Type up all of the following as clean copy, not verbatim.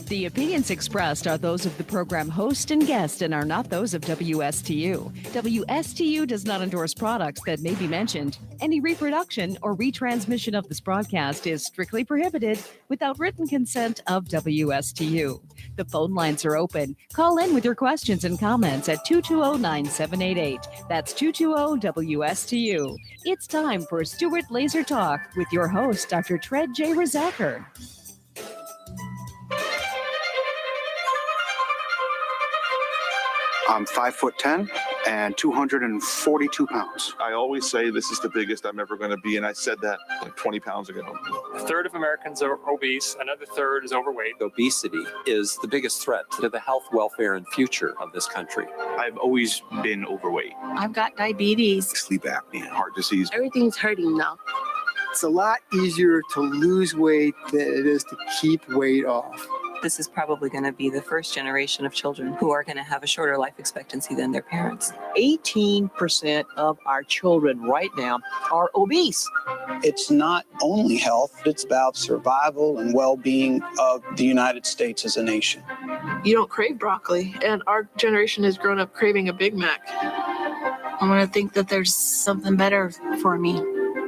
The opinions expressed are those of the program host and guest and are not those of WSTU. WSTU does not endorse products that may be mentioned. Any reproduction or retransmission of this broadcast is strictly prohibited without written consent of WSTU. The phone lines are open. Call in with your questions and comments at 220-9788. That's 220-WSTU. It's time for Stewart Laser Talk with your host, Dr. Tred J. Rizacker. I'm 5'10" and 242 pounds. I always say this is the biggest I'm ever going to be, and I said that like 20 pounds ago. A third of Americans are obese, another third is overweight. Obesity is the biggest threat to the health, welfare, and future of this country. I've always been overweight. I've got diabetes. Sleep apnea. Heart disease. Everything's hurting now. It's a lot easier to lose weight than it is to keep weight off. This is probably going to be the first generation of children who are going to have a shorter life expectancy than their parents. 18% of our children right now are obese. It's not only health, it's about survival and well-being of the United States as a nation. You don't crave broccoli, and our generation has grown up craving a Big Mac. I'm going to think that there's something better for me.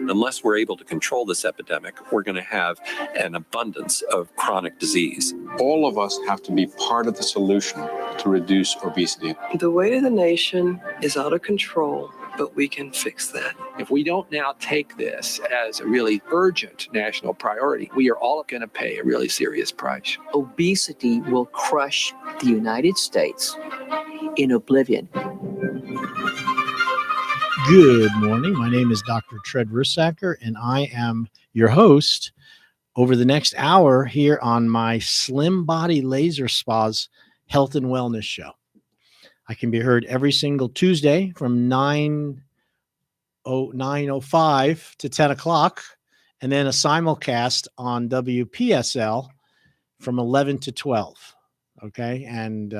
Unless we're able to control this epidemic, we're going to have an abundance of chronic disease. All of us have to be part of the solution to reduce obesity. The weight of the nation is out of control, but we can fix that. If we don't now take this as a really urgent national priority, we are all going to pay a really serious price. Obesity will crush the United States in oblivion. Good morning. My name is Dr. Tred Rizacker, and I am your host over the next hour here on my Slim Body Laser Spa's Health and Wellness Show. I can be heard every single Tuesday from 9:05 to 10 o'clock, and then a simulcast on WPSL from 11 to 12. Okay, and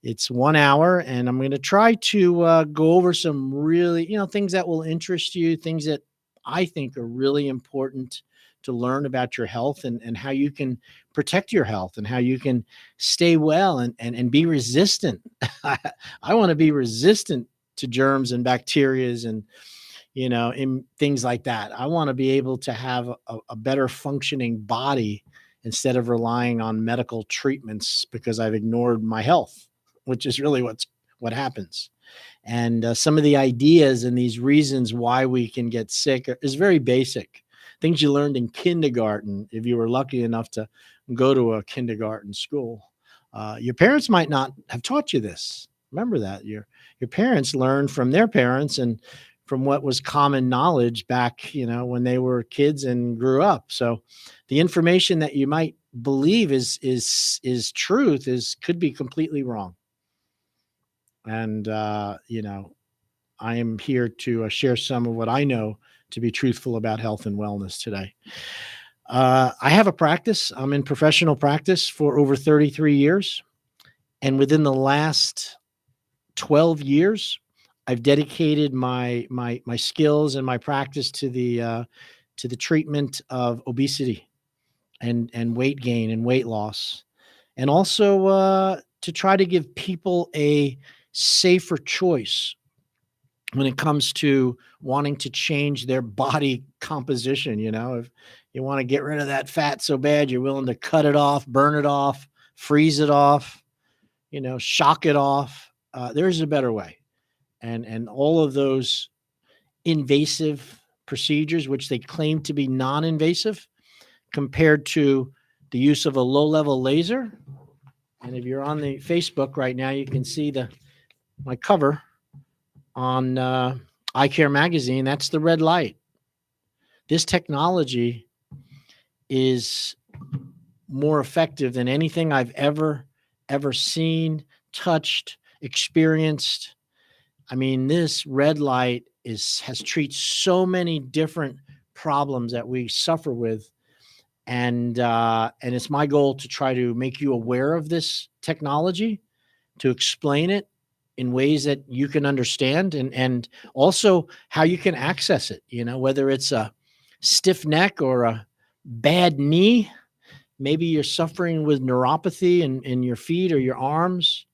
it's 1 hour, and I'm going to try to go over some really, things that will interest you, things that I think are really important to learn about your health and how you can protect your health and how you can stay well and be resistant. I want to be resistant to germs and bacterias and, in things like that. I want to be able to have a better functioning body instead of relying on medical treatments because I've ignored my health, which is really what happens. And some of the ideas and these reasons why we can get sick is very basic. Things you learned in kindergarten, if you were lucky enough to go to a kindergarten school. Your parents might not have taught you this. Remember that. Your parents learned from their parents and from what was common knowledge back, when they were kids and grew up. So the information that you might believe is truth could be completely wrong. And, I am here to share some of what I know to be truthful about health and wellness today. I have a practice. I'm in professional practice for over 33 years. And within the last 12 years, I've dedicated my skills and my practice to the treatment of obesity and weight gain and weight loss. And also to try to give people a safer choice when it comes to wanting to change their body composition. If you want to get rid of that fat so bad, you're willing to cut it off, burn it off, freeze it off, shock it off. There is a better way. And all of those invasive procedures, which they claim to be non-invasive compared to the use of a low-level laser. And if you're on the Facebook right now, you can see my cover on Eye Care magazine. That's the red light. This technology is more effective than anything I've ever seen, touched, experienced. I mean, this red light has treated so many different problems that we suffer with. And it's my goal to try to make you aware of this technology, to explain it in ways that you can understand, and also how you can access it, whether it's a stiff neck or a bad knee, Maybe you're suffering with neuropathy in your feet or your arms,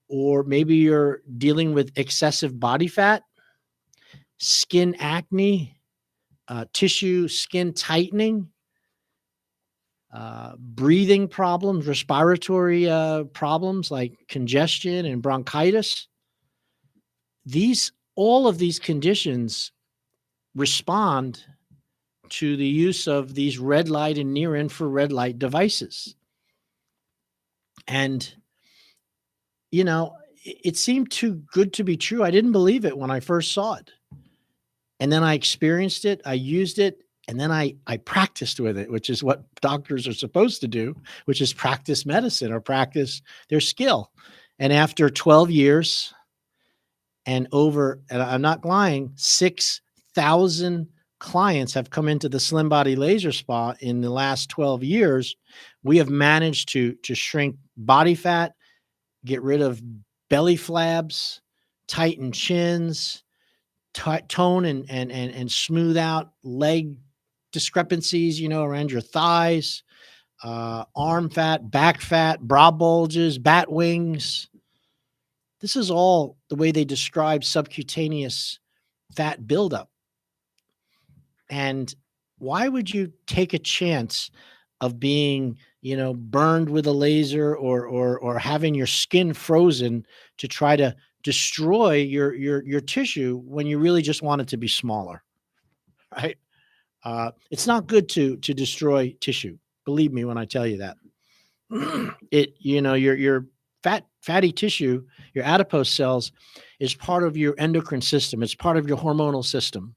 or maybe you're dealing with excessive body fat, skin acne, tissue skin tightening, breathing problems, respiratory problems like congestion and bronchitis. All of these conditions respond to the use of these red light and near infrared light devices. And, it seemed too good to be true. I didn't believe it when I first saw it. And then I experienced it, I used it, and then I practiced with it, which is what doctors are supposed to do, which is practice medicine or practice their skill. And after 12 years and I'm not lying, 6,000 clients have come into the Slim Body Laser Spa in the last 12 years. We have managed to shrink body fat, get rid of belly flabs, tighten chins, tone and smooth out leg discrepancies, around your thighs, arm fat, back fat, bra bulges, bat wings. This is all the way they describe subcutaneous fat buildup. And why would you take a chance of being, burned with a laser or having your skin frozen to try to destroy your tissue when you really just want it to be smaller, right? It's not good to destroy tissue. Believe me when I tell you that. Your fatty tissue, your adipose cells, is part of your endocrine system. It's part of your hormonal system.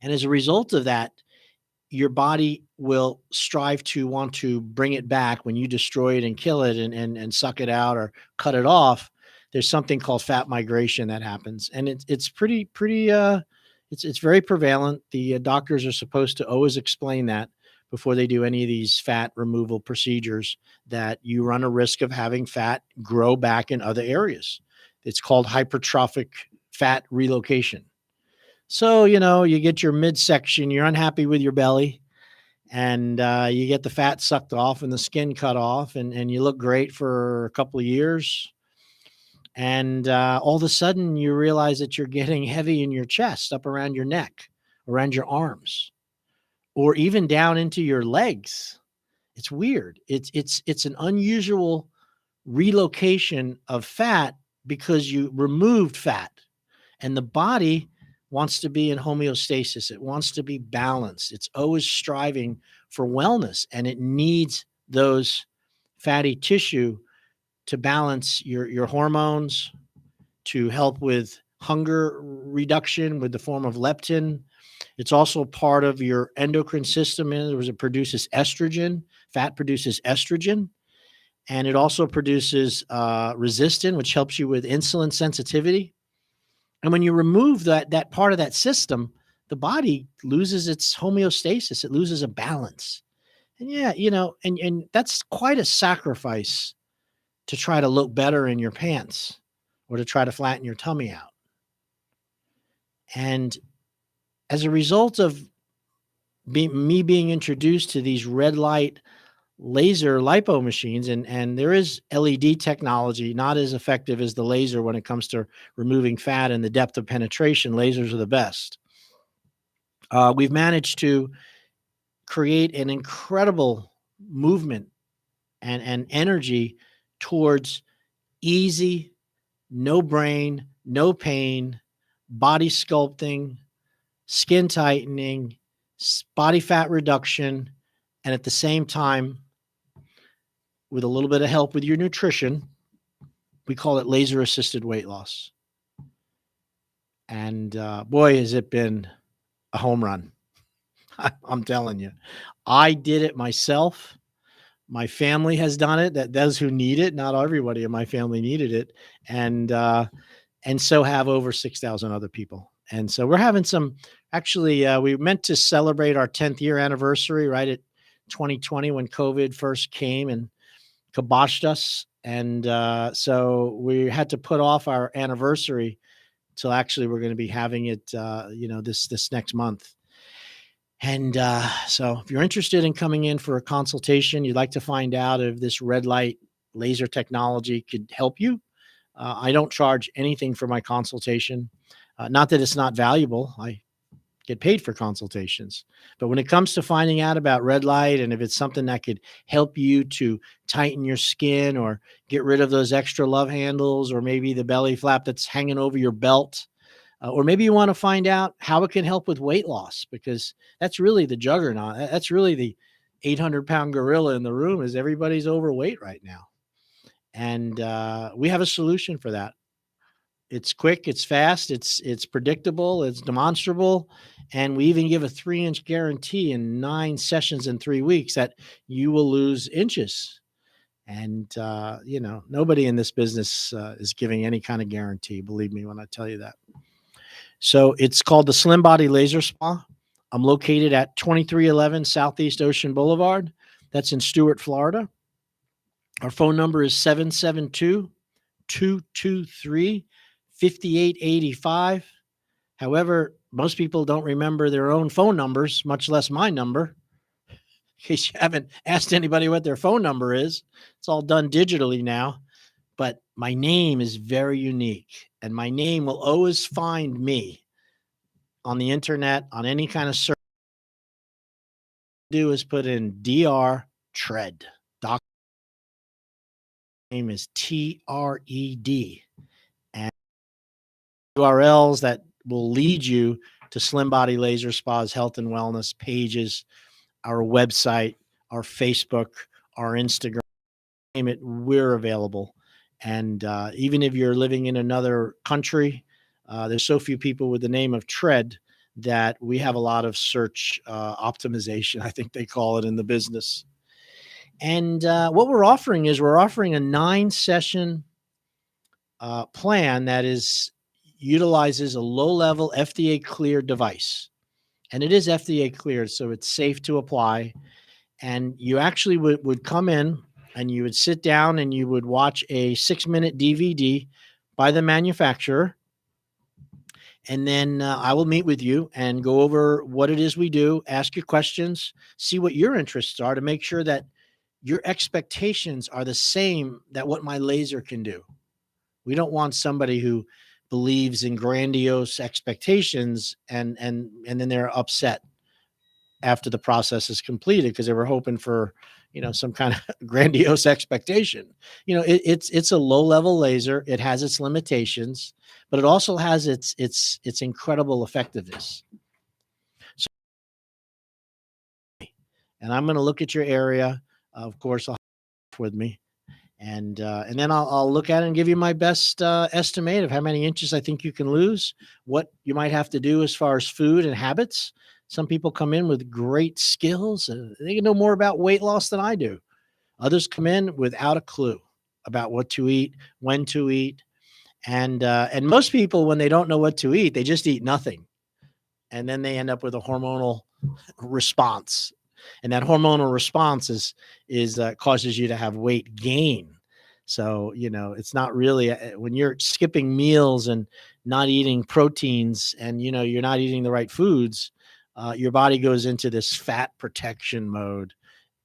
And as a result of that, your body will strive to want to bring it back when you destroy it and kill it and suck it out or cut it off. There's something called fat migration that happens. And it's pretty it's very prevalent. The doctors are supposed to always explain that before they do any of these fat removal procedures, that you run a risk of having fat grow back in other areas. It's called hypertrophic fat relocation. So, you get your midsection, you're unhappy with your belly, and you get the fat sucked off and the skin cut off, and you look great for a couple of years. And all of a sudden, you realize that you're getting heavy in your chest, up around your neck, around your arms, or even down into your legs. It's weird. It's an unusual relocation of fat because you removed fat, and the body wants to be in homeostasis. It wants to be balanced. It's always striving for wellness, and it needs those fatty tissue to balance your hormones, to help with hunger reduction with the form of leptin. It's also part of your endocrine system. It produces estrogen. Fat produces estrogen. And it also produces resistin, which helps you with insulin sensitivity. And when you remove that part of that system, the body loses its homeostasis. It loses a balance. And and that's quite a sacrifice to try to look better in your pants or to try to flatten your tummy out. And as a result of me being introduced to these red light laser lipo machines, and there is LED technology, not as effective as the laser when it comes to removing fat and the depth of penetration. Lasers are the best. We've managed to create an incredible movement and energy towards easy, no brain, no pain, body sculpting, skin tightening, body fat reduction, and at the same time, with a little bit of help with your nutrition, we call it laser-assisted weight loss. And boy, has it been a home run. I'm telling you. I did it myself. My family has done it. Those who need it. Not everybody in my family needed it. And so have over 6,000 other people. And so we're having we meant to celebrate our 10th year anniversary right at 2020 when COVID first came and kiboshed us. And so we had to put off our anniversary till actually we're going to be having it, this next month. And so if you're interested in coming in for a consultation, you'd like to find out if this red light laser technology could help you, I don't charge anything for my consultation. Not that it's not valuable. I get paid for consultations. But when it comes to finding out about red light and if it's something that could help you to tighten your skin or get rid of those extra love handles or maybe the belly flap that's hanging over your belt, or maybe you want to find out how it can help with weight loss, because that's really the juggernaut. That's really the 800-pound gorilla in the room is everybody's overweight right now. And we have a solution for that. It's quick, it's fast, it's predictable, it's demonstrable, and we even give a 3-inch guarantee in 9 sessions in 3 weeks that you will lose inches. And nobody in this business is giving any kind of guarantee. Believe me when I tell you that. So it's called the Slim Body Laser Spa. I'm located at 2311 Southeast Ocean Boulevard. That's in Stuart, Florida. Our phone number is 772-223-5885. However, most people don't remember their own phone numbers, much less my number. In case you haven't asked anybody what their phone number is, it's all done digitally now. But my name is very unique, and my name will always find me on the internet, on any kind of search. Do is put in Dr. Tred. Doc name is TRED, and URLs that will lead you to Slim Body Laser Spa's health and wellness pages, our website, our Facebook, our Instagram. Name it, we're available. And even if you're living in another country, there's so few people with the name of Tred that we have a lot of search optimization, I think they call it in the business. And what we're offering is we're offering a 9-session plan that utilizes a low-level FDA cleared device. And it is FDA cleared, so it's safe to apply. And you actually would come in and you would sit down and you would watch a 6-minute DVD by the manufacturer. And then I will meet with you and go over what it is we do, ask you questions, see what your interests are to make sure that your expectations are the same that what my laser can do. We don't want somebody who believes in grandiose expectations and then they're upset after the process is completed because they were hoping for, some kind of grandiose expectation. It's a low-level laser. It has its limitations, but it also has its incredible effectiveness. So, and I'm going to look at your area. Of course, I'll have with me, and then I'll look at it and give you my best estimate of how many inches I think you can lose, what you might have to do as far as food and habits. Some people come in with great skills. They know more about weight loss than I do. Others come in without a clue about what to eat, when to eat. And most people, when they don't know what to eat, they just eat nothing. And then they end up with a hormonal response. And that hormonal response is causes you to have weight gain. So, it's not really when you're skipping meals and not eating proteins and, you're not eating the right foods, your body goes into this fat protection mode.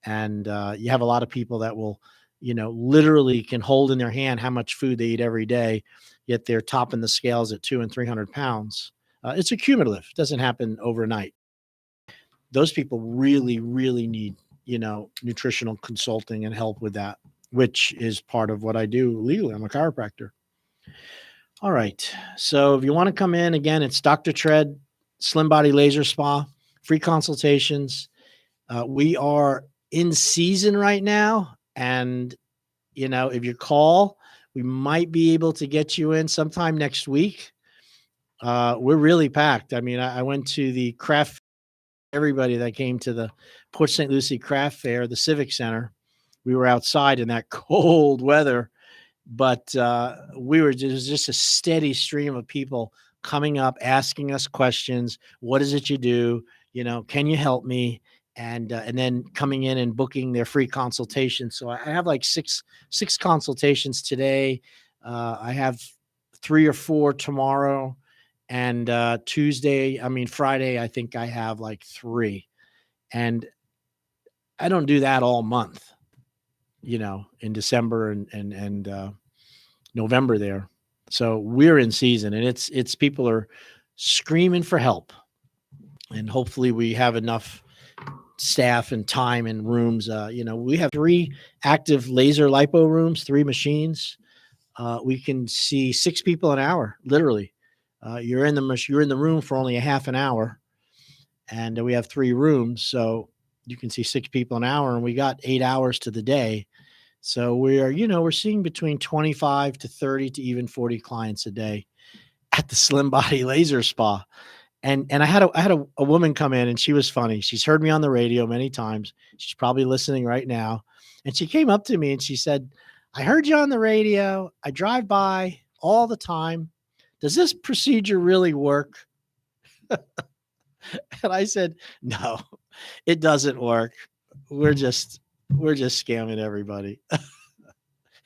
And you have a lot of people that will, literally can hold in their hand how much food they eat every day, yet they're topping the scales at 200 and 300 pounds. It's a cumulative. It doesn't happen overnight. Those people really, really need, nutritional consulting and help with that, which is part of what I do legally. I'm a chiropractor. All right. So if you want to come in, again, it's Dr. Tred, Slim Body Laser Spa, free consultations. We are in season right now. And, if you call, we might be able to get you in sometime next week. We're really packed. I mean, I went to the craft, everybody that came to the Port St. Lucie Craft Fair, the Civic Center. We were outside in that cold weather, but just a steady stream of people coming up, asking us questions. What is it you do? Can you help me? And then coming in and booking their free consultation. So I have like six consultations today. I have 3 or 4 tomorrow, And Friday, I think I have like 3. And I don't do that all month, in December and November there. So we're in season, and it's people are screaming for help. And hopefully we have enough staff and time and rooms. We have 3 active laser lipo rooms, 3 machines. We can see 6 people an hour, literally. You're in the room for only a half an hour, and we have 3 rooms, so you can see 6 people an hour, and we got 8 hours to the day. So we're seeing between 25 to 30 to even 40 clients a day at the Slim Body Laser Spa. And I had a woman come in, and she was funny. She's heard me on the radio many times. She's probably listening right now. And she came up to me and she said, "I heard you on the radio. I drive by all the time. Does this procedure really work?" And I said, "No, it doesn't work. We're just scamming everybody."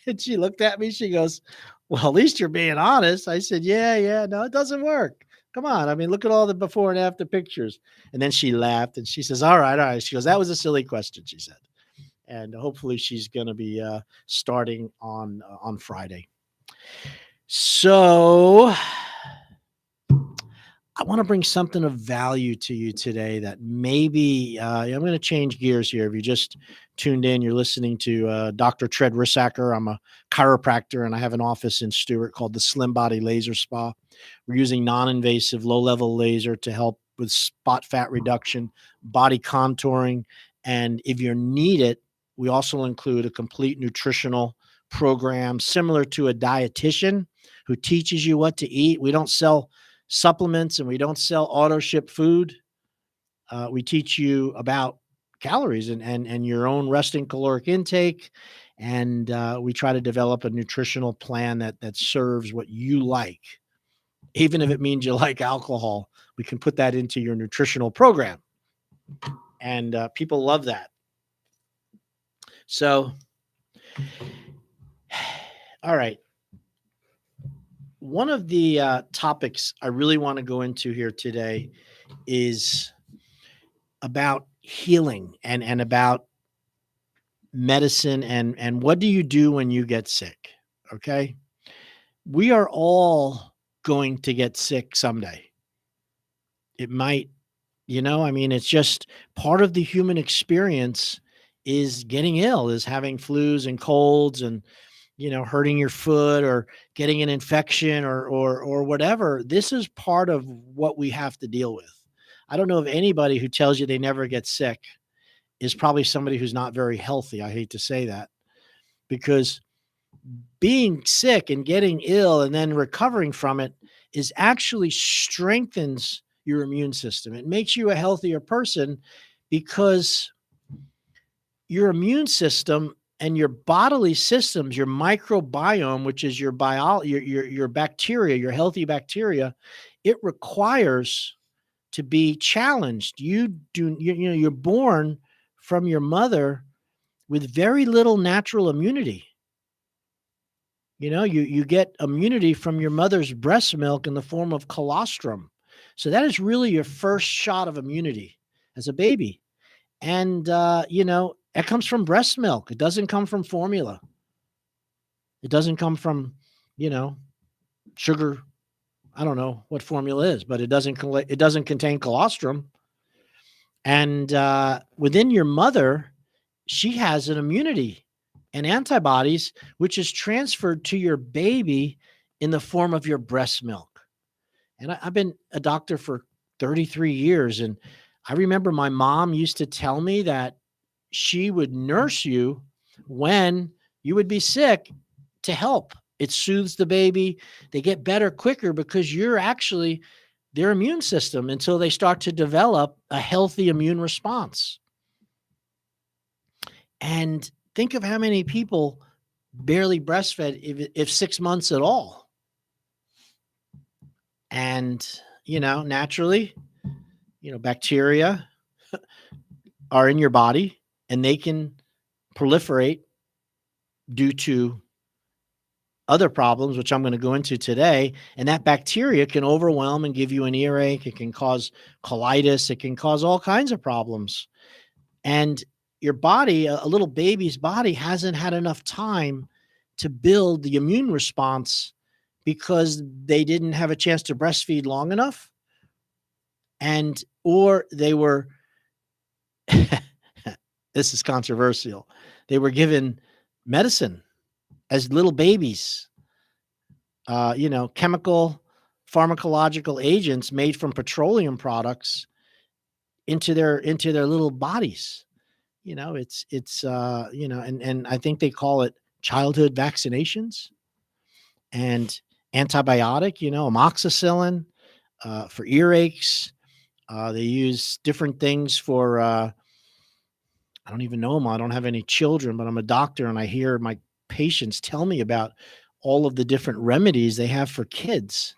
And she looked at me. She goes, "Well, at least you're being honest." I said, Yeah. No, it doesn't work. Come on. I mean, look at all the before and after pictures. And then she laughed and she says, All right. She goes, "That was a silly question," she said. And hopefully she's going to be starting on Friday. So I want to bring something of value to you today that maybe I'm going to change gears here. If you just tuned in, you're listening to Dr. Tread Rissacker. I'm a chiropractor, and I have an office in Stewart called the Slim Body Laser Spa. We're using non-invasive, low-level laser to help with spot fat reduction, body contouring, and if you need it, we also include a complete nutritional program similar to a dietitian who teaches you what to eat. We don't sell supplements, and we don't sell auto ship food. We teach you about calories and your own resting caloric intake. And we try to develop a nutritional plan that serves what you like. Even if it means you like alcohol, we can put that into your nutritional program. And people love that. So, all right. One of the topics I really want to go into here today is about healing and about medicine and what do you do when you get sick? Okay. We are all going to get sick someday. It might, it's just part of the human experience is getting ill, is having flus and colds and, hurting your foot or getting an infection or whatever. This is part of what we have to deal with. I don't know of anybody who tells you they never get sick is probably somebody who's not very healthy. I hate to say that, because being sick and getting ill and then recovering from it is actually strengthens your immune system. It makes you a healthier person because your immune system and your bodily systems, your microbiome, which is your bacteria, your healthy bacteria, it requires to be challenged. You're born from your mother with very little natural immunity. You get immunity from your mother's breast milk in the form of colostrum. So that is really your first shot of immunity as a baby. And, it comes from breast milk. It doesn't come from formula. It doesn't come from, sugar. I don't know what formula is, but it doesn't contain colostrum. And within your mother, she has an immunity and antibodies, which is transferred to your baby in the form of your breast milk. And I've been a doctor for 33 years. And I remember my mom used to tell me that she would nurse you when you would be sick to help. It soothes the baby. They get better quicker because you're actually their immune system until they start to develop a healthy immune response. And think of how many people barely breastfed if 6 months at all. And, naturally, bacteria are in your body and they can proliferate due to other problems, which I'm going to go into today. And that bacteria can overwhelm and give you an earache. It can cause colitis. It can cause all kinds of problems. And your body, a little baby's body, hasn't had enough time to build the immune response because they didn't have a chance to breastfeed long enough. And, or they were, this is controversial, they were given medicine as little babies, chemical pharmacological agents made from petroleum products into their little bodies. And I think they call it childhood vaccinations and antibiotic, amoxicillin for earaches. They use different things for, I don't even know them. I don't have any children, but I'm a doctor and I hear my patients tell me about all of the different remedies they have for kids.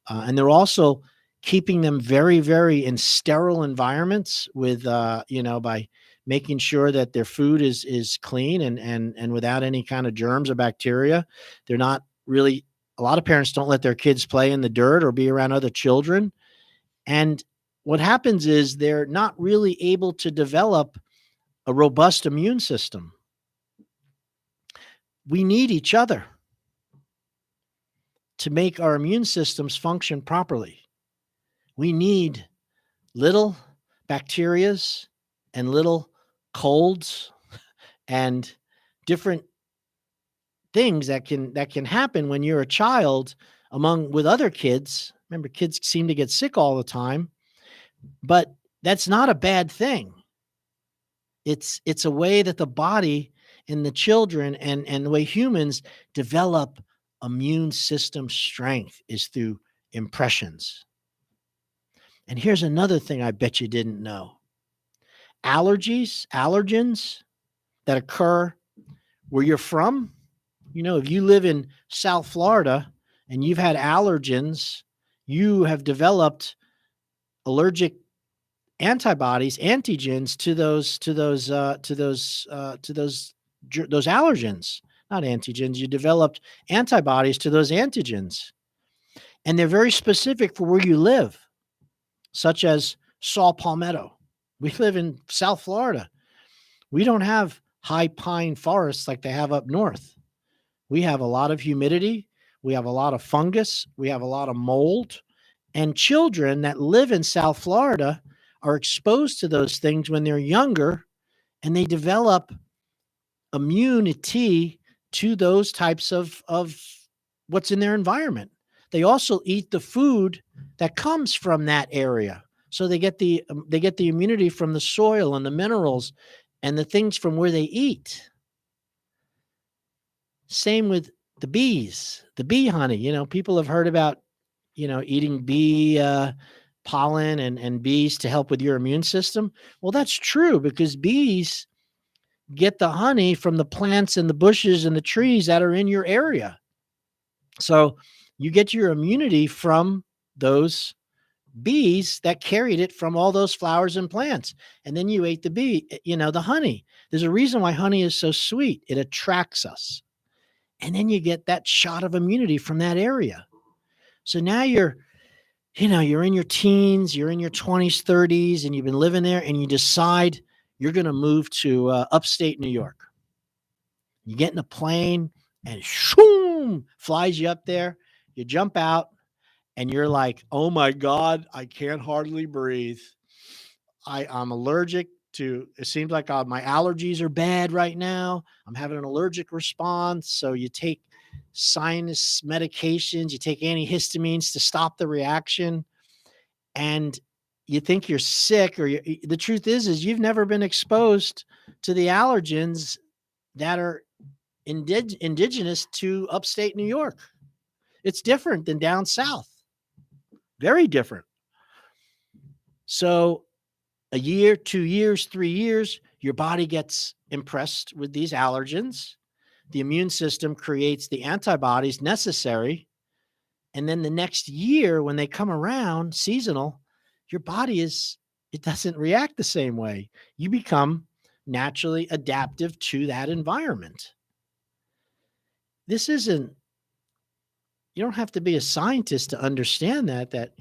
And they're also keeping them very, very in sterile environments with, by making sure that their food is clean and without any kind of germs or bacteria. They're not really, a lot of parents don't let their kids play in the dirt or be around other children. And what happens is they're not really able to develop a robust immune system. We need each other to make our immune systems function properly. We need little bacterias and little colds and different things that can happen when you're a child with other kids. Remember, kids seem to get sick all the time, but that's not a bad thing. It's a way that the body and the children and the way humans develop immune system strength is through impressions. And here's another thing I bet you didn't know. Allergens that occur where you're from. If you live in South Florida and you've had allergens, you have developed allergic antibodies, antigens to those allergens, not antigens. You developed antibodies to those antigens, and they're very specific for where you live, such as saw palmetto. We live in South Florida. We don't have high pine forests like they have up north. We have a lot of humidity. We have a lot of fungus. We have a lot of mold. And children that live in South Florida are exposed to those things when they're younger, and they develop immunity to those types of what's in their environment. They also eat the food that comes from that area. So they get the immunity from the soil and the minerals and the things from where they eat. Same with the bees, the bee honey. People have heard about, eating bee pollen and bees to help with your immune system. Well, that's true because bees get the honey from the plants and the bushes and the trees that are in your area. So you get your immunity from those bees that carried it from all those flowers and plants. And then you ate the bee, the honey. There's a reason why honey is so sweet. It attracts us. And then you get that shot of immunity from that area. So now you're in your teens, you're in your 20s, 30s, and you've been living there, and you decide you're going to move to upstate New York. You get in a plane and shoom, flies you up there. You jump out and you're like, oh my God, I can't hardly breathe. I'm allergic to, it seems like my allergies are bad right now. I'm having an allergic response. So you take sinus medications, you take antihistamines to stop the reaction, and you think you're sick, or the truth is you've never been exposed to the allergens that are indigenous to upstate New York. It's different than down south. Very different. So a year, 2 years, 3 years, your body gets impressed with these allergens. The immune system creates the antibodies necessary. And then the next year, when they come around, seasonal, your body it doesn't react the same way. You become naturally adaptive to that environment. This isn't you don't have to be a scientist to understand that,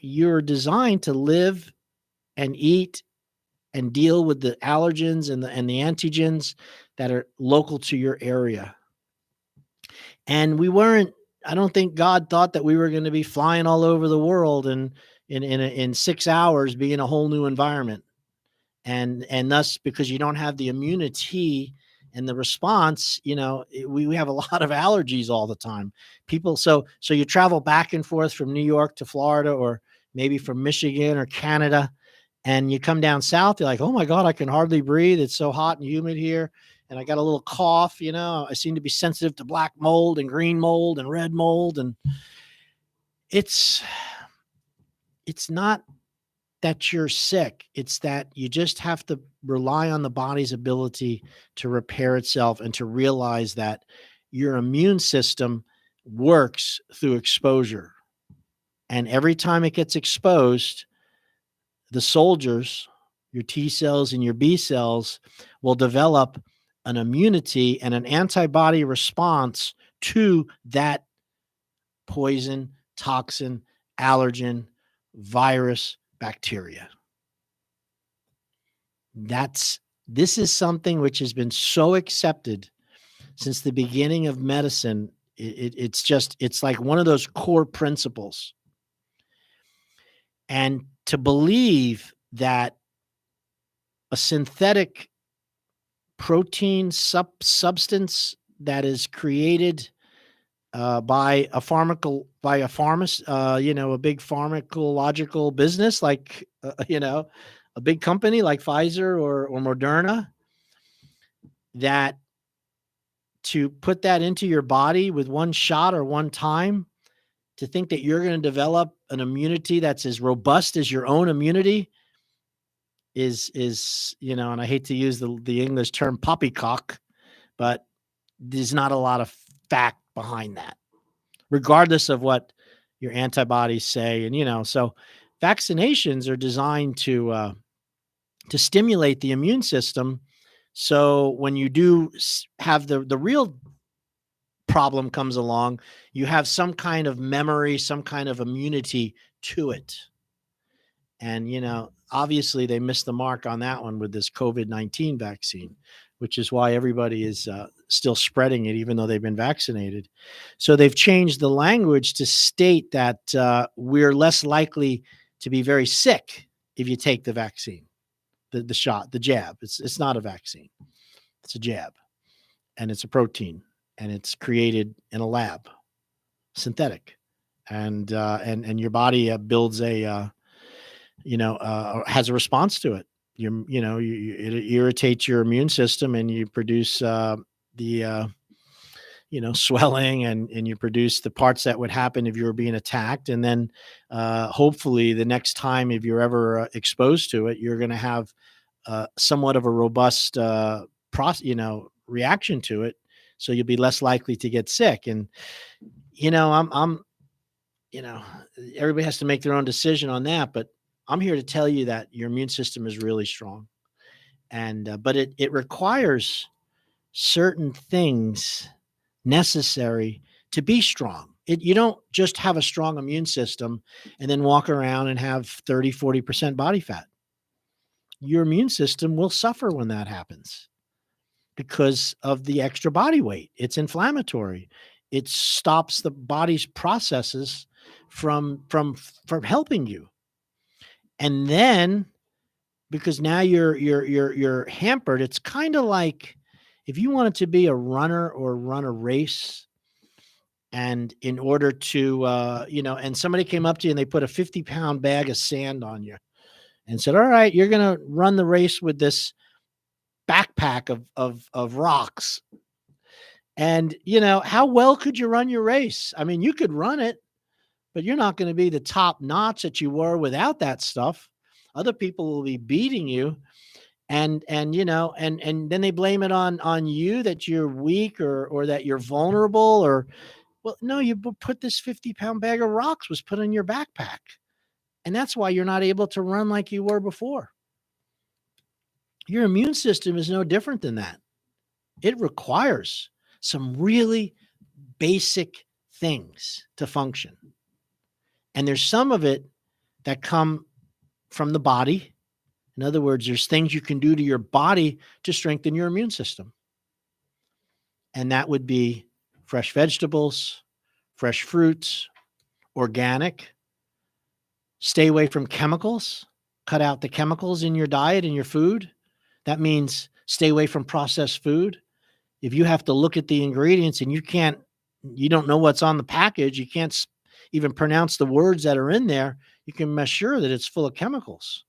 you're designed to live and eat and deal with the allergens and the antigens that are local to your area. And I don't think God thought that we were going to be flying all over the world and in 6 hours be in a whole new environment. And thus, because you don't have the immunity and the response, we have a lot of allergies all the time. People, so you travel back and forth from New York to Florida, or maybe from Michigan or Canada, and you come down south, you're like, oh my God, I can hardly breathe. It's so hot and humid here. And I got a little cough, I seem to be sensitive to black mold and green mold and red mold. And it's not that you're sick. It's that you just have to rely on the body's ability to repair itself and to realize that your immune system works through exposure. And every time it gets exposed, the soldiers, your T cells and your B cells, will develop an immunity and an antibody response to that poison, toxin, allergen, virus, bacteria. This is something which has been so accepted since the beginning of medicine. It's like one of those core principles. And to believe that a synthetic protein substance that is created by a pharmacist, a big pharmacological business like a big company like Pfizer or Moderna, that to put that into your body with one shot or one time, to think that you're going to develop an immunity that's as robust as your own immunity is and I hate to use the English term poppycock, but there's not a lot of fact behind that, regardless of what your antibodies say. And so vaccinations are designed to stimulate the immune system, so when you do have the real problem comes along, you have some kind of memory, some kind of immunity to it. And obviously they missed the mark on that one with this COVID-19 vaccine, which is why everybody is still spreading it, even though they've been vaccinated. So they've changed the language to state that we're less likely to be very sick if you take the vaccine, the shot, the jab. It's not a vaccine. It's a jab, and it's a protein, and it's created in a lab, synthetic, and your body builds has a response to it. It irritates your immune system, and you produce swelling, and you produce the parts that would happen if you were being attacked. And then hopefully the next time, if you're ever exposed to it, you're going to have somewhat of a robust reaction to it. So you'll be less likely to get sick. And, everybody has to make their own decision on that, but I'm here to tell you that your immune system is really strong. And, but it requires certain things necessary to be strong. You don't just have a strong immune system and then walk around and have 30-40% body fat. Your immune system will suffer when that happens because of the extra body weight. It's inflammatory. It stops the body's processes from helping you. And then, because now you're hampered, it's kind of like if you wanted to be a runner or run a race, and in order to, and somebody came up to you and they put a 50-pound bag of sand on you and said, all right, you're going to run the race with this backpack of rocks. And, how well could you run your race? I mean, you could run it, but you're not going to be the top notch that you were without that stuff. Other people will be beating you. And then they blame it on you that you're weak or that you're vulnerable, or, well, no, you put this 50-pound bag of rocks was put in your backpack. And that's why you're not able to run like you were before. Your immune system is no different than that. It requires some really basic things to function. And there's some of it that come from the body. In other words, there's things you can do to your body to strengthen your immune system. And that would be fresh vegetables, fresh fruits, organic. Stay away from chemicals. Cut out the chemicals in your diet and your food. That means stay away from processed food. If you have to look at the ingredients and you don't know what's on the package, you can't even pronounce the words that are in there, you can be sure that it's full of chemicals.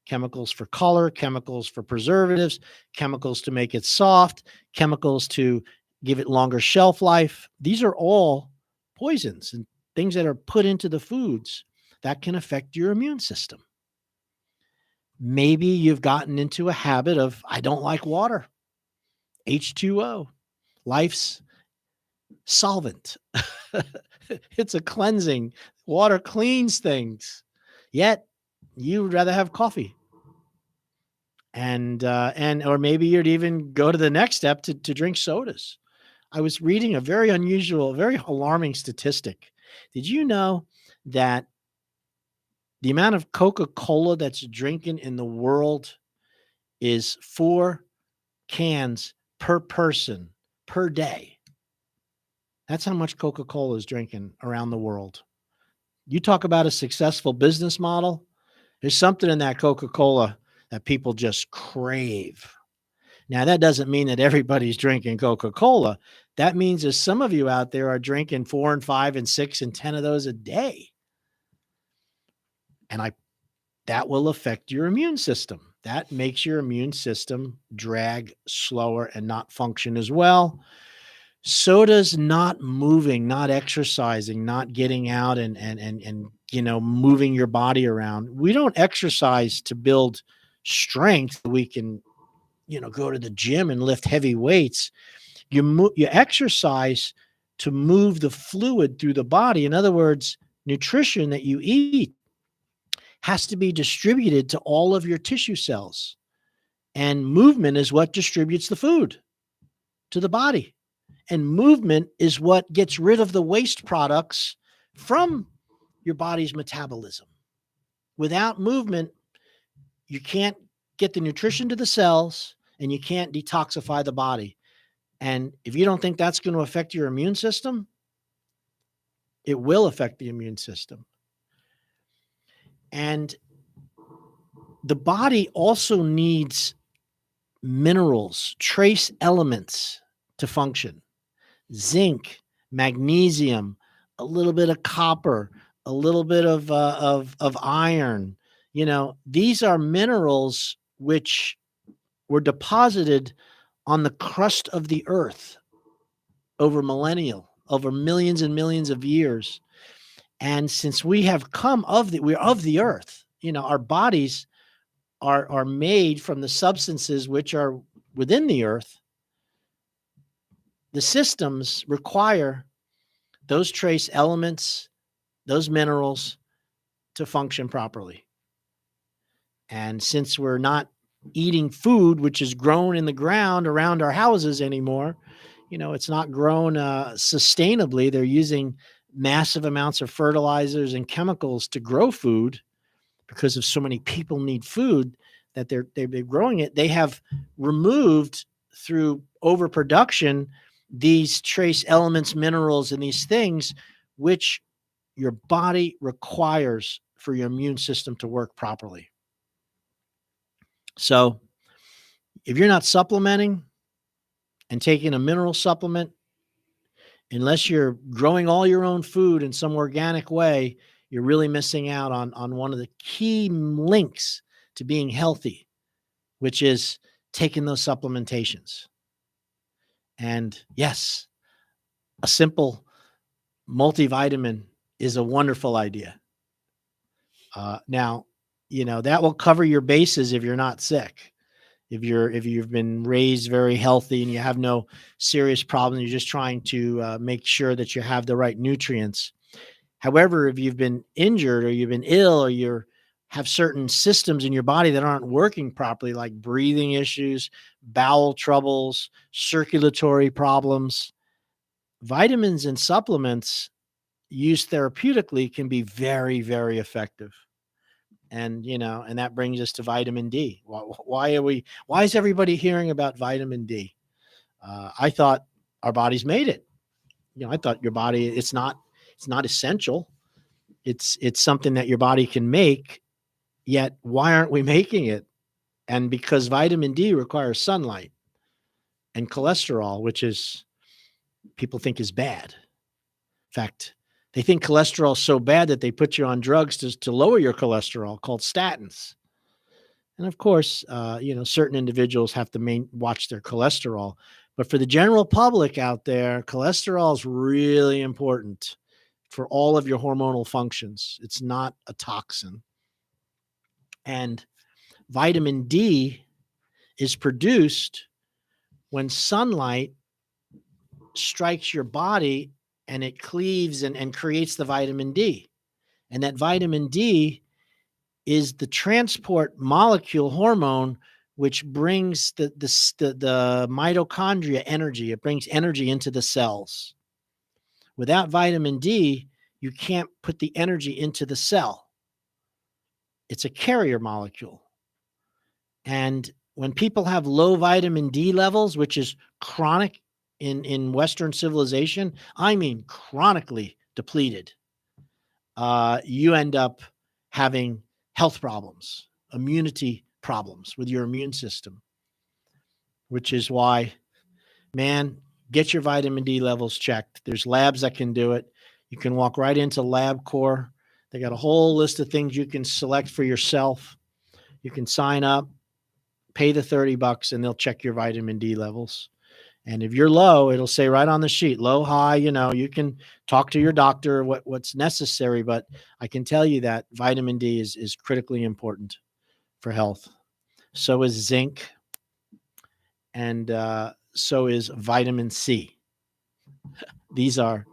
Chemicals for color, chemicals for preservatives, chemicals to make it soft, chemicals to give it longer shelf life. These are all poisons and things that are put into the foods that can affect your immune system. Maybe you've gotten into a habit of, I don't like water. H2O, life's solvent. It's a cleansing. Water cleans things. Yet you would rather have coffee. Or maybe you'd even go to the next step to drink sodas. I was reading a very unusual, very alarming statistic. Did you know that the amount of Coca-Cola that's drinking in the world is 4 cans per person per day? That's how much Coca-Cola is drinking around the world. You talk about a successful business model. There's something in that Coca-Cola that people just crave. Now, that doesn't mean that everybody's drinking Coca-Cola. That means that some of you out there are drinking 4 and 5 and 6 and 10 of those a day. And that will affect your immune system. That makes your immune system drag slower and not function as well. Soda's not moving, not exercising, not getting out and moving your body around. We don't exercise to build strength. We can, go to the gym and lift heavy weights. You exercise to move the fluid through the body. In other words, nutrition that you eat has to be distributed to all of your tissue cells. And movement is what distributes the food to the body. And movement is what gets rid of the waste products from your body's metabolism. Without movement, you can't get the nutrition to the cells and you can't detoxify the body. And if you don't think that's going to affect your immune system, it will affect the immune system. And the body also needs minerals, trace elements to function. Zinc, magnesium, a little bit of copper, a little bit of iron. These are minerals which were deposited on the crust of the earth over millions and millions of years. And since we have we're of the earth, our bodies are made from the substances which are within the earth. The systems require those trace elements, those minerals to function properly. And since we're not eating food which is grown in the ground around our houses anymore, it's not grown sustainably. They're using massive amounts of fertilizers and chemicals to grow food because of so many people need food that they're growing it. They have removed through overproduction these trace elements, minerals, and these things which your body requires for your immune system to work properly. So if you're not supplementing and taking a mineral supplement, unless you're growing all your own food in some organic way, you're really missing out on one of the key links to being healthy, which is taking those supplementations. And yes, a simple multivitamin is a wonderful idea. Now, that will cover your bases if you're not sick. If you've been raised very healthy and you have no serious problem, you're just trying to make sure that you have the right nutrients. However, if you've been injured or you've been ill or you have certain systems in your body that aren't working properly, like breathing issues, bowel troubles, circulatory problems, vitamins and supplements used therapeutically can be very, very effective. And, and that brings us to vitamin D. Why is everybody hearing about vitamin D? I thought our bodies made it. I thought your body, it's not essential. It's something that your body can make, yet why aren't we making it? And because vitamin D requires sunlight and cholesterol, which is people think is bad. In fact, they think cholesterol is so bad that they put you on drugs to lower your cholesterol called statins. And of course, certain individuals have to watch their cholesterol. But for the general public out there, cholesterol is really important for all of your hormonal functions. It's not a toxin. And vitamin D is produced when sunlight strikes your body and it cleaves and creates the vitamin D. And that vitamin D is the transport molecule hormone which brings the mitochondria energy. It brings energy into the cells. Without vitamin D, you can't put the energy into the cell. It's a carrier molecule. And when people have low vitamin D levels, which is chronic in Western civilization, I mean chronically depleted, you end up having health problems, immunity problems with your immune system, which is why, man, get your vitamin D levels checked. There's labs that can do it. You can walk right into LabCorp. They got a whole list of things you can select for yourself. You can sign up, pay the $30, and they'll check your vitamin D levels. And if you're low, it'll say right on the sheet, low, high, you can talk to your doctor what's necessary. But I can tell you that vitamin D is critically important for health. So is zinc. And so is vitamin C. These are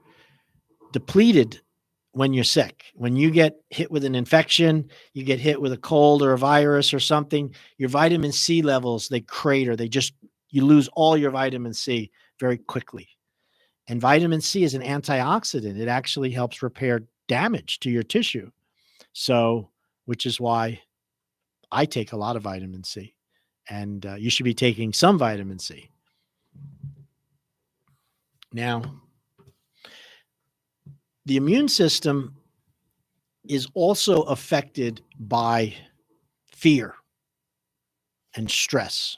depleted when you're sick. When you get hit with an infection, you get hit with a cold or a virus or something, your vitamin C levels, they crater. You lose all your vitamin C very quickly. And vitamin C is an antioxidant. It actually helps repair damage to your tissue. So, which is why I take a lot of vitamin C. And you should be taking some vitamin C. Now, the immune system is also affected by fear and stress.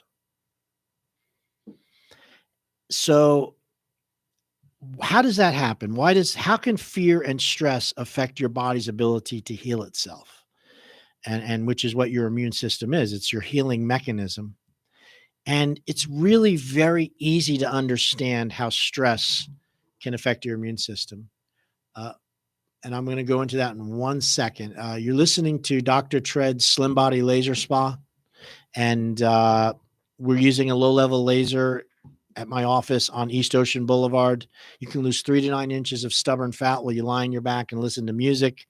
So how does that happen? How can fear and stress affect your body's ability to heal itself? And which is what your immune system is. It's your healing mechanism. And it's really very easy to understand how stress can affect your immune system. And I'm going to go into that in 1 second. You're listening to Dr. Tread's Slim Body Laser Spa. And we're using a low-level laser at my office on East Ocean Boulevard. You can lose 3 to 9 inches of stubborn fat while you lie on your back and listen to music.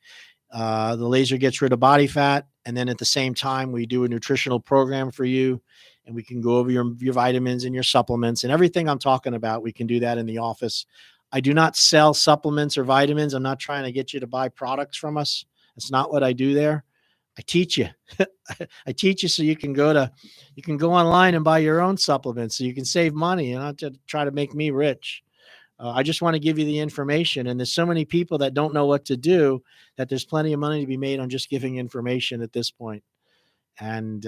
The laser gets rid of body fat. And then at the same time, we do a nutritional program for you. And we can go over your vitamins and your supplements and everything I'm talking about. We can do that in the office. I do not sell supplements or vitamins. I'm not trying to get you to buy products from us. That's not what I do there. I teach you. I teach you so you can go online and buy your own supplements so you can save money and not to try to make me rich. I just want to give you the information. And there's so many people that don't know what to do that there's plenty of money to be made on just giving information at this point. And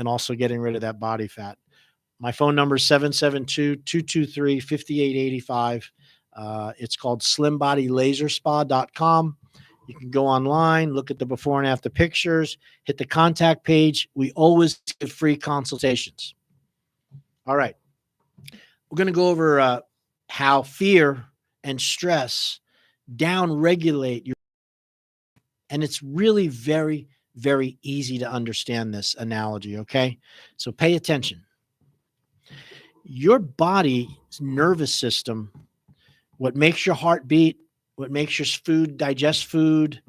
also getting rid of that body fat. My phone number is 772-223-5885. It's called slimbodylaserspa.com. You can go online, look at the before and after pictures, hit the contact page. We always give free consultations. All right. We're going to go over how fear and stress downregulate your, and it's really very, very easy to understand this analogy, okay? So pay attention. Your body's nervous system, what makes your heart beat, what makes your food digest food,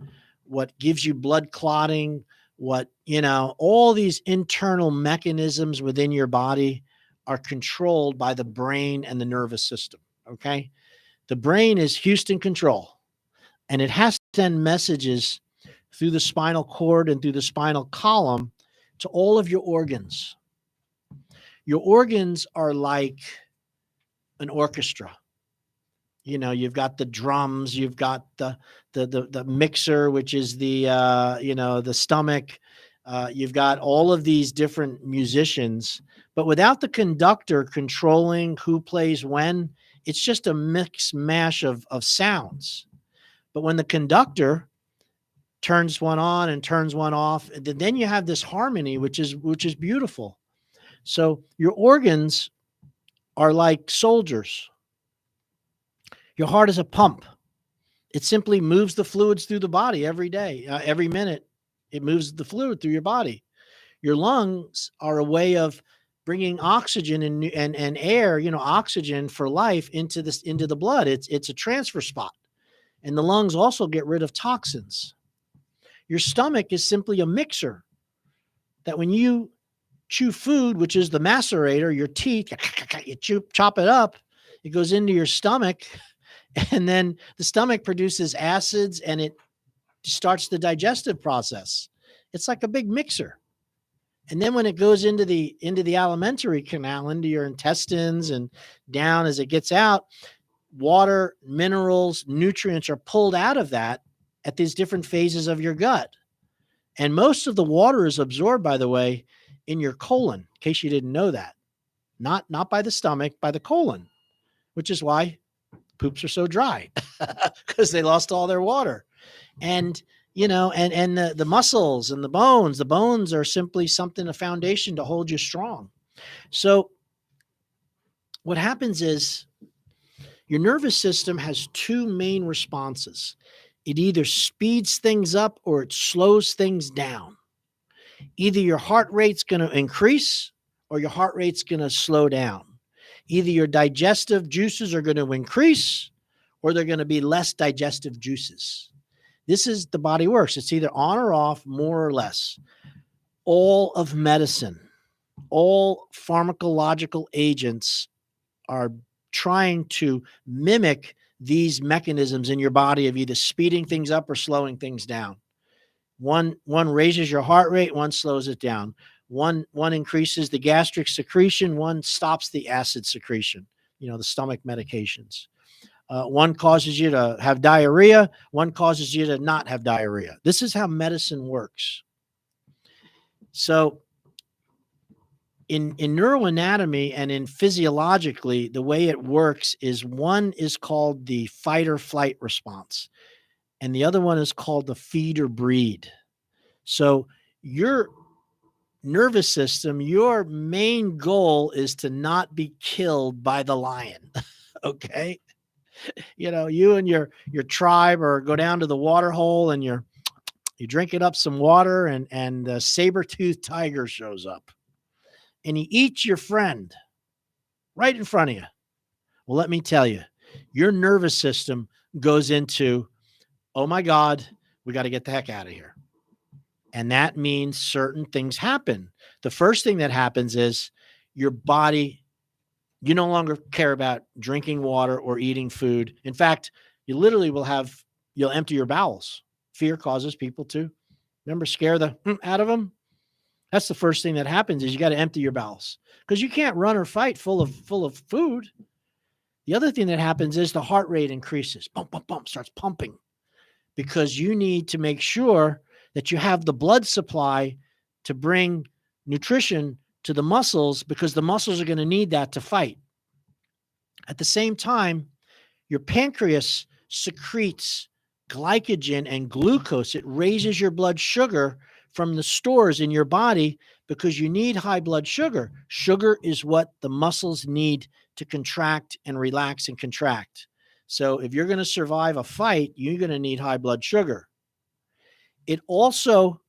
what gives you blood clotting, all these internal mechanisms within your body are controlled by the brain and the nervous system, okay? The brain is Houston control, and it has to send messages through the spinal cord and through the spinal column to all of your organs. Your organs are like an orchestra. You know, you've got the drums, you've got the mixer, which is the the stomach. You've got all of these different musicians, but without the conductor controlling who plays when, it's just a mix mash of sounds. But when the conductor turns one on and turns one off, then you have this harmony, which is beautiful. So your organs are like soldiers. Your heart is a pump. It simply moves the fluids through the body every day, every minute. It moves the fluid through your body. Your lungs are a way of bringing oxygen and air, oxygen for life into the blood. It's a transfer spot. And the lungs also get rid of toxins. Your stomach is simply a mixer that when you chew food, which is the macerator, your teeth, you chop it up, it goes into your stomach, and then the stomach produces acids and it starts the digestive process. It's like a big mixer. And then when it goes into the alimentary canal, into your intestines and down as it gets out, water, minerals, nutrients are pulled out of that at these different phases of your gut. And most of the water is absorbed, by the way, in your colon, in case you didn't know that. Not by the stomach, by the colon, which is why poops are so dry because they lost all their water. And, and the muscles and the bones are simply a foundation to hold you strong. So what happens is your nervous system has two main responses. It either speeds things up or it slows things down. Either your heart rate's going to increase or your heart rate's going to slow down. Either your digestive juices are going to increase or they're going to be less digestive juices. This is the body works. It's either on or off, more or less. All of medicine, all pharmacological agents are trying to mimic these mechanisms in your body of either speeding things up or slowing things down. One raises your heart rate, one slows it down. One increases the gastric secretion, one stops the acid secretion, the stomach medications. One causes you to have diarrhea, one causes you to not have diarrhea. This is how medicine works. So in neuroanatomy and in physiologically, the way it works is one is called the fight or flight response, and the other one is called the feed or breed. So your nervous system, your main goal is to not be killed by the lion. Okay. You and your tribe or go down to the water hole and you're drinking up some water and the saber-toothed tiger shows up and he eats your friend right in front of you. Well, let me tell you, your nervous system goes into, oh my God, we got to get the heck out of here. And that means certain things happen. The first thing that happens is your body, you no longer care about drinking water or eating food. In fact, you literally you'll empty your bowels. Fear causes people to, remember, scare the out of them. That's the first thing that happens is you got to empty your bowels because you can't run or fight full of food. The other thing that happens is the heart rate increases. Bump, bump, bump, starts pumping because you need to make sure that you have the blood supply to bring nutrition to the muscles because the muscles are going to need that to fight. At the same time, your pancreas secretes glycogen and glucose. It raises your blood sugar from the stores in your body because you need high blood sugar. Sugar is what the muscles need to contract and relax and contract. So if you're going to survive a fight, you're going to need high blood sugar. It also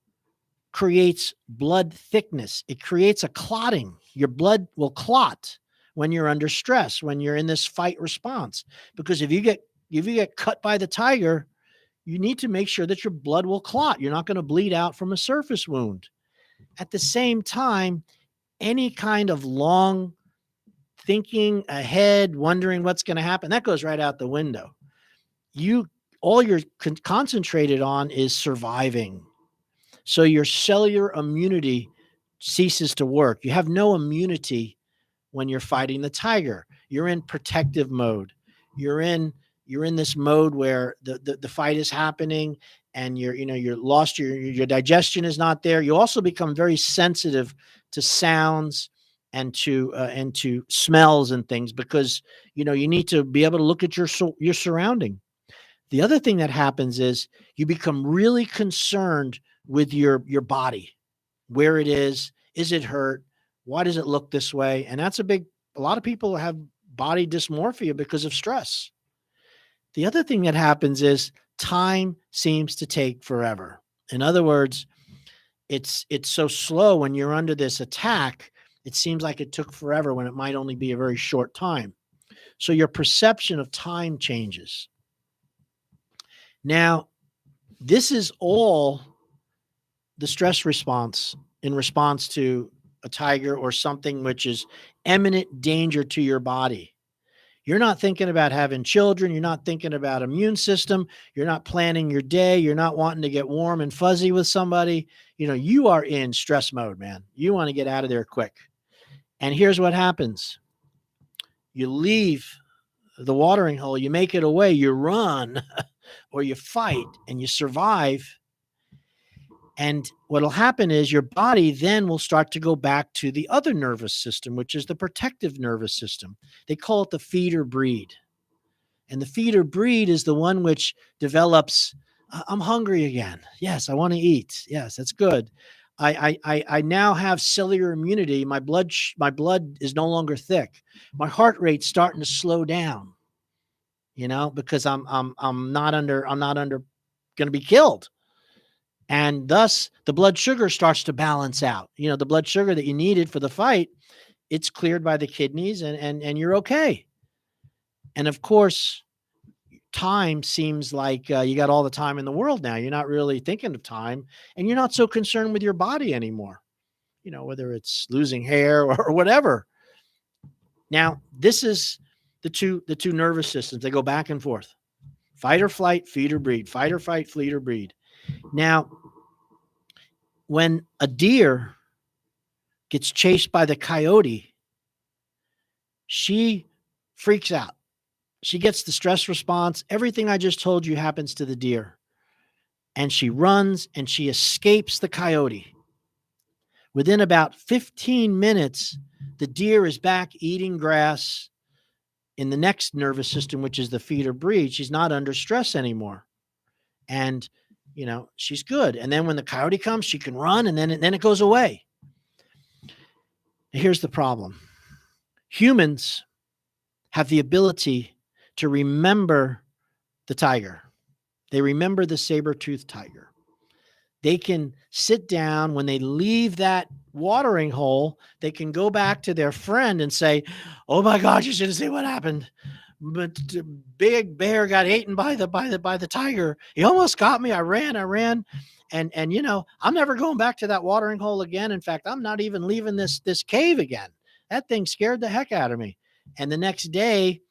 creates blood thickness. It creates a clotting. Your blood will clot when you're under stress, when you're in this fight response. Because if you get cut by the tiger, you need to make sure that your blood will clot. You're not going to bleed out from a surface wound. At the same time, any kind of long, thinking ahead, wondering what's going to happen, that goes right out the window. All you're concentrated on is surviving. So your cellular immunity ceases to work. You have no immunity when you're fighting the tiger. You're in protective mode. You're in this mode where the fight is happening, and you're lost. Your digestion is not there. You also become very sensitive to sounds and to smells and things, because you need to be able to look at your surrounding. The other thing that happens is you become really concerned with your body, where it is it hurt? Why does it look this way? And that's a lot of people have body dysmorphia because of stress. The other thing that happens is time seems to take forever. In other words, it's so slow when you're under this attack. It seems like it took forever when it might only be a very short time. So your perception of time changes. Now, this is all the stress response in response to a tiger or something which is imminent danger to your body. You're not thinking about having children. You're not thinking about immune system. You're not planning your day. You're not wanting to get warm and fuzzy with somebody. You are in stress mode, man. You want to get out of there quick. And here's what happens. You leave the watering hole, you make it away, you run or you fight and you survive. And what'll happen is your body then will start to go back to the other nervous system, which is the protective nervous system. They call it the feeder breed. And the feeder breed is the one which develops, I'm hungry again. Yes, I want to eat. Yes, that's good. I now have cellular immunity. My blood is no longer thick. My heart rate's starting to slow down. Because I'm not under going to be killed. And thus the blood sugar starts to balance out. The blood sugar that you needed for the fight, it's cleared by the kidneys and you're okay. And of course, time seems like you got all the time in the world now. You're not really thinking of time, and you're not so concerned with your body anymore, whether it's losing hair or whatever. Now, this is the two nervous systems. They go back and forth. Fight or flight, feed or breed. Fight or fight, flee or breed. Now, when a deer gets chased by the coyote, she freaks out. She gets the stress response. Everything I just told you happens to the deer. And she runs and she escapes the coyote. Within about 15 minutes, the deer is back eating grass in the next nervous system, which is the feed or breed. She's not under stress anymore. And, she's good. And then when the coyote comes, she can run, and then it goes away. Here's the problem. Humans have the ability to remember the tiger. They remember the saber-toothed tiger. They can sit down when they leave that watering hole. They can go back to their friend and say, "Oh my God, you should have seen what happened. But the big bear got eaten by the tiger. He almost got me. I ran. And I'm never going back to that watering hole again. In fact, I'm not even leaving this cave again. That thing scared the heck out of me." And the next day,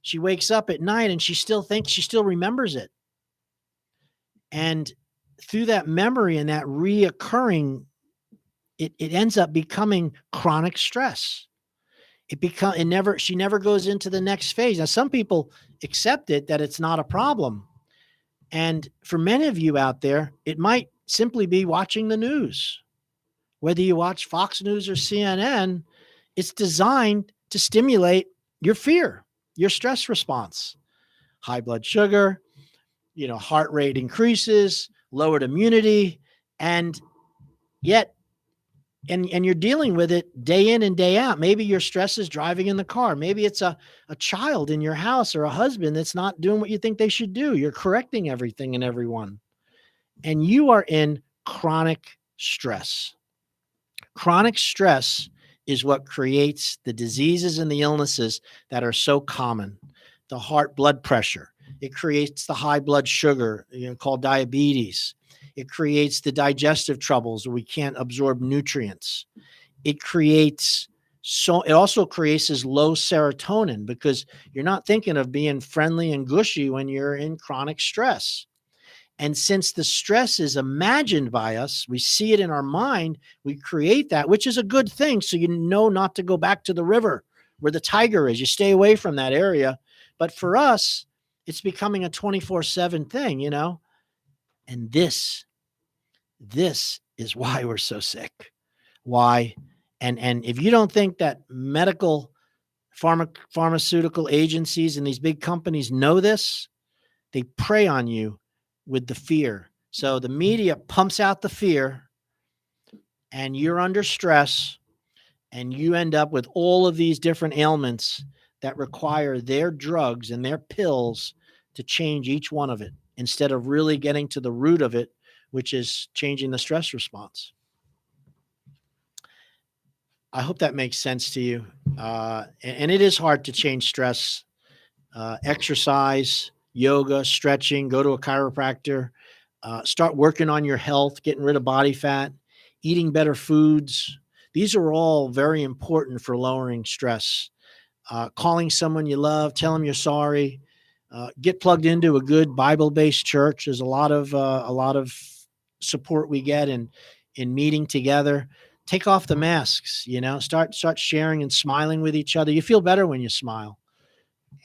she wakes up at night and she still remembers it. And through that memory and that reoccurring, it ends up becoming chronic stress. She never goes into the next phase. Now, some people accept it, that it's not a problem. And for many of you out there, it might simply be watching the news. Whether you watch Fox News or CNN, it's designed to stimulate your fear, your stress response. High blood sugar, heart rate increases, lowered immunity, and yet, and you're dealing with it day in and day out. Maybe your stress is driving in the car. Maybe it's a child in your house or a husband that's not doing what you think they should do. You're correcting everything and everyone. And you are in chronic stress. Chronic stress is what creates the diseases and the illnesses that are so common. The heart blood pressure. It creates the high blood sugar, called diabetes. It creates the digestive troubles where we can't absorb nutrients. It creates So it also creates this low serotonin because you're not thinking of being friendly and gushy when you're in chronic stress. And since the stress is imagined by us, we see it in our mind, we create that, which is a good thing. So you know not to go back to the river where the tiger is. You stay away from that area. But for us, it's becoming a 24/7 thing, you know? And this is why we're so sick. Why? And if you don't think that medical pharmaceutical agencies and these big companies know this, they prey on you with the fear. So the media pumps out the fear and you're under stress and you end up with all of these different ailments that require their drugs and their pills to change each one of it instead of really getting to the root of it, which is changing the stress response. I hope that makes sense to you. And it is hard to change stress. Exercise, yoga, stretching, go to a chiropractor, start working on your health, getting rid of body fat, eating better foods. These are all very important for lowering stress. Calling someone you love, tell them you're sorry. Get plugged into a good Bible-based church. There's a lot of support we get in meeting together. Take off the masks, you know, start sharing and smiling with each other. You feel better when you smile.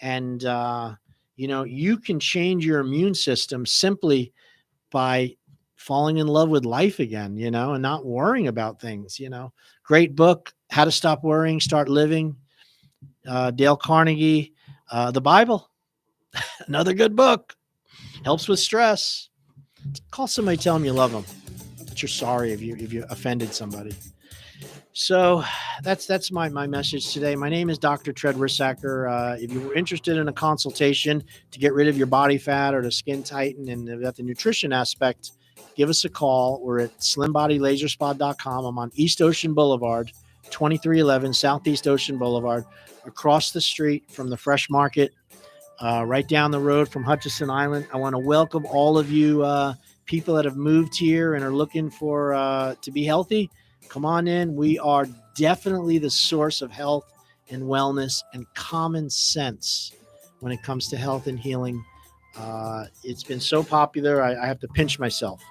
And, you know, you can change your immune system simply by falling in love with life again, you know, and not worrying about things, you know. Great book, How to Stop Worrying, Start Living, Dale Carnegie, the Bible, another good book, helps with stress. Call somebody, tell them you love them, that you're sorry if you offended somebody. So that's my message today. My name is Dr. Tread Rissacker. If you were interested in a consultation to get rid of your body fat or to skin tighten and about the nutrition aspect, give us a call. We're at slimbodylaserspa.com. I'm on East Ocean Boulevard, 2311 Southeast Ocean Boulevard, across the street from the Fresh Market, right down the road from Hutchison Island. I want to welcome all of you people that have moved here and are looking for to be healthy. Come on in. We are definitely the source of health and wellness and common sense when it comes to health and healing. It's been so popular, I have to pinch myself.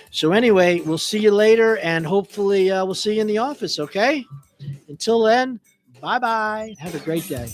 So anyway, we'll see you later, and hopefully we'll see you in the office, okay? Until then, bye-bye. Have a great day.